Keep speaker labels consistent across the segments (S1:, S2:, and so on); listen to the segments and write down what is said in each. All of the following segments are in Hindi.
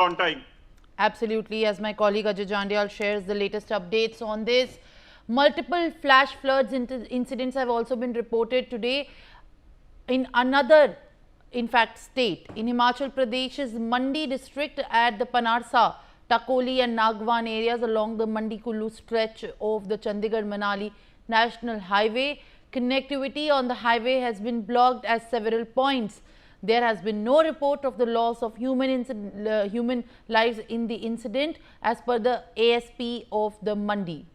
S1: on time.
S2: Absolutely, as my colleague Ajay Jandial shares the latest updates on this. Multiple flash floods incidents have also been reported today in another, in fact, state. In Himachal Pradesh's Mandi district at the Panarsa, Takoli and Nagwan areas along the Mandi Kullu stretch of the Chandigarh-Manali National Highway, connectivity on the highway has been blocked at several points. There has been no report of the loss of human lives in the incident as per the ASP of the Mandi.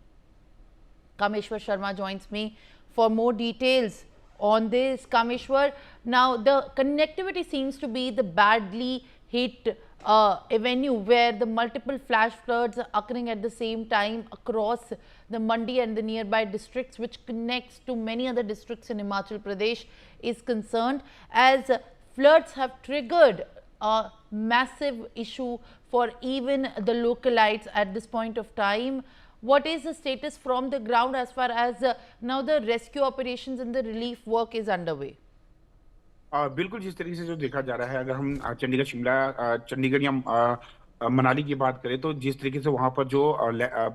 S2: Kameshwar Sharma joins me for more details on this. Kameshwar, now the connectivity seems to be the badly hit avenue where the multiple flash floods are occurring at the same time across the Mandi and the nearby districts, which connects to many other districts in Himachal Pradesh, is concerned, as floods have triggered a massive issue for even the localites at this point of time. What is the status from the ground as far as now the rescue operations and the relief work is underway?
S3: बिल्कुल जिस तरीके से जो देखा जा रहा है, अगर हम चंडीगढ़ शिमला चंडीगढ़ या मनाली की बात करें, तो जिस तरीके से वहां पर जो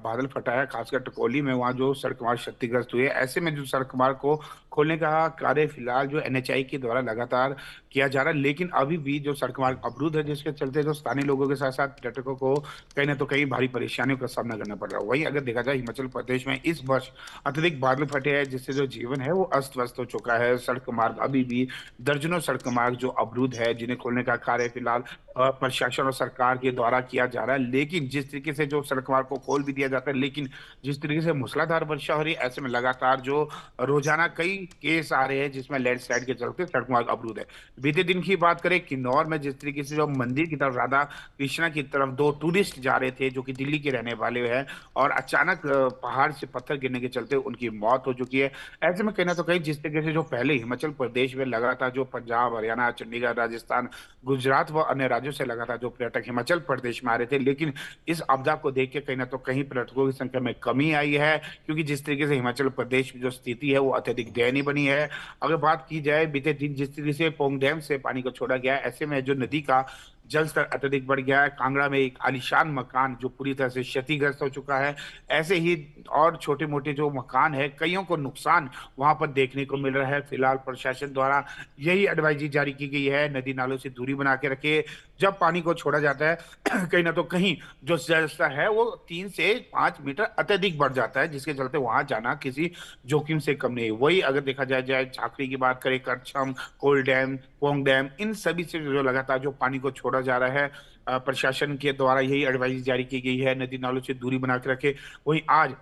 S3: बादल फटा है, खासकर टकोली में, वहां जो सड़क मार्ग क्षतिग्रस्त हुए, ऐसे में जो सड़क मार्ग को खोलने का कार्य फिलहाल जो एनएचआई के द्वारा लगातार किया जा रहा है, लेकिन अभी भी जो सड़क मार्ग अवरुद्ध है, जिसके चलते जो स्थानीय लोगों के साथ साथ पर्यटकों को कहीं ना तो कहीं भारी परेशानियों का सामना करना पड़ रहा है। वहीं अगर देखा जाए, हिमाचल प्रदेश में इस वर्ष अत्यधिक बादल फटे हैं, जिससे जो जीवन है वो अस्त व्यस्त हो चुका है। सड़क मार्ग अभी भी दर्जनों सड़क मार्ग जो अवरुद्ध है, जिन्हें खोलने का कार्य फिलहाल प्रशासन और सरकार के द्वारा किया जा रहा है। लेकिन जिस तरीके से जो सड़क मार्ग को खोल भी दिया जाता है, लेकिन जिस तरीके से मूसलाधार वर्षा हो रही है, ऐसे में लगातार जो रोजाना कई केस आ रहे हैं जिसमें लैंडस्लाइड के चलते सड़क मार्ग अवरुद्ध है। बीते दिन की बात करें, किन्नौर में जिस तरीके से जो मंदिर की तरफ, राधा कृष्णा की तरफ दो टूरिस्ट जा रहे थे जो कि दिल्ली के रहने वाले हैं, और अचानक पहाड़ से पत्थर गिरने के चलते उनकी मौत हो चुकी है। ऐसे में कहीं ना तो कहीं जिस तरीके से जो पहले हिमाचल प्रदेश में लगातार जो पंजाब, हरियाणा, चंडीगढ़, राजस्थान, गुजरात व अन्य राज्यों से लगातार जो पर्यटक हिमाचल प्रदेश में आ रहे थे, लेकिन इस आपदा को देख के कहीं ना तो कहीं पर्यटकों की संख्या में कमी आई है, क्योंकि जिस तरीके से हिमाचल प्रदेश में जो स्थिति है वो अत्यधिक दयनीय बनी है। अगर बात की जाए, बीते दिन जिस तरीके से पोंग डैम से पानी को छोड़ा गया है, ऐसे में जो नदी का जल स्तर अत्यधिक बढ़ गया है। कांगड़ा में एक आलीशान मकान जो पूरी तरह से क्षतिग्रस्त हो चुका है। ऐसे ही और छोटे मोटे जो मकान है, कईयों को नुकसान वहां पर देखने को मिल रहा है। फिलहाल प्रशासन द्वारा यही एडवाइजरी जारी की गई है, नदी नालों से दूरी बना के रखे। जब पानी को छोड़ा जाता है कहीं ना तो कहीं जो जल स्तर है वो 3 से 5 मीटर अत्यधिक बढ़ जाता है, जिसके चलते वहां जाना किसी जोखिम से कम नहीं। वही अगर देखा जाए झाकड़ी की बात करें, करछम, कोल डैम, पोंग डैम, इन सभी से जो लगातार जो पानी को छोड़ा जा रहा है, प्रशासन के द्वारा यही एडवाइजरी जारी की गई है, नदी नालों से दूरी बना के रखे। वहीं आज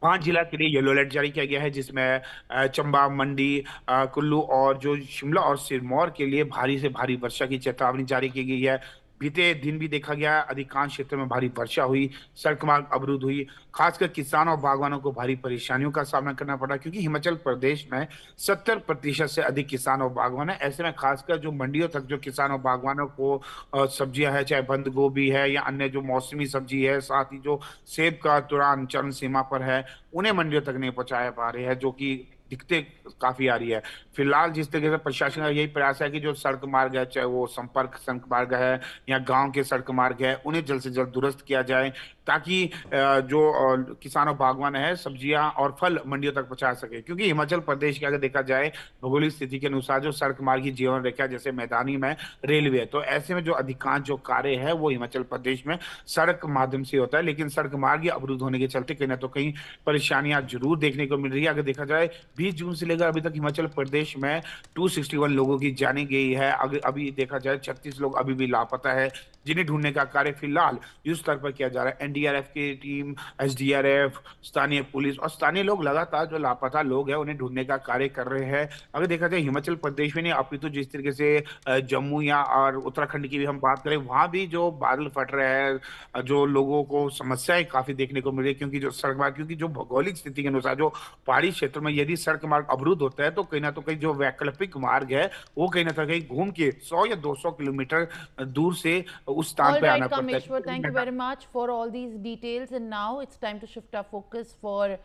S3: 5 जिला के लिए येलो अलर्ट जारी किया गया है, जिसमें चंबा, मंडी, कुल्लू और जो शिमला और सिरमौर के लिए भारी से भारी वर्षा की चेतावनी जारी की गई है। बीते दिन भी देखा गया, अधिकांश क्षेत्रों में भारी वर्षा हुई, सड़क मार्ग अवरुद्ध हुई। खासकर किसानों और बागवानों को भारी परेशानियों का सामना करना पड़ा, क्योंकि हिमाचल प्रदेश में 70% से अधिक किसान और बागवान है। ऐसे में खासकर जो मंडियों तक जो किसान और बागवानों को सब्जियां है, चाहे बंद गोभी है या अन्य जो मौसमी सब्जी है, साथ ही जो सेब का तुरान चरम सीमा पर है, उन्हें मंडियों तक नहीं पहुंचाया पा रहे हैं, जो कि दिक्कतें काफी आ रही है। फिलहाल जिस तरीके से प्रशासन का यही प्रयास है कि जो सड़क मार्ग है, चाहे वो संपर्क सड़क मार्ग है या गांव के सड़क मार्ग है, उन्हें जल्द से जल्द दुरुस्त किया जाए, ताकि जो किसान और बागवान है सब्जियां और फल मंडियों तक पहुंचा सके। क्योंकि हिमाचल प्रदेश की अगर देखा जाए भौगोलिक स्थिति के अनुसार जो सड़क मार्ग की जीवन रेखा, जैसे मैदानी में रेलवे है, तो ऐसे में जो अधिकांश जो कार्य है वो हिमाचल प्रदेश में सड़क माध्यम से होता है। लेकिन सड़क मार्ग अवरुद्ध होने के चलते कहीं ना तो कहीं परेशानियां जरूर देखने को मिल रही है। अगर देखा जाए 20 जून से लेकर अभी तक हिमाचल प्रदेश में 261 लोगों की जाने गई है। अगर अभी देखा जाए 36 लोग अभी भी लापता है, जिन्हें ढूंढने का कार्य फिलहाल युद्ध स्तर पर किया जा रहा है। एनडीआरएफ की टीम, एसडीआरएफ, स्थानीय पुलिस और स्थानीय लोग लगातार जो लापता लोग हैं उन्हें ढूंढने का कार्य कर रहे हैं। अगर देखा जाए हिमाचल प्रदेश में नहीं, अपितु जिस तरीके से जम्मू या और उत्तराखंड की भी हम बात करें, वहां भी जो बादल फट रहे हैं, जो लोगों को समस्याएं काफी देखने को मिल रही है, क्योंकि जो सड़क मार्ग, क्योंकि जो भौगोलिक स्थिति के अनुसार जो पहाड़ी क्षेत्र में यदि सड़क मार्ग अवरुद्ध होता है, तो कहीं ना तो कहीं जो वैकल्पिक मार्ग है वो कहीं ना कहीं घूम के 100 या 200 किलोमीटर दूर से उस स्थान
S2: All
S3: पे
S2: right,
S3: आना पड़ता
S2: Kameshwar, thank you
S3: है।
S2: very much for all these details. And now it's time to shift our focus for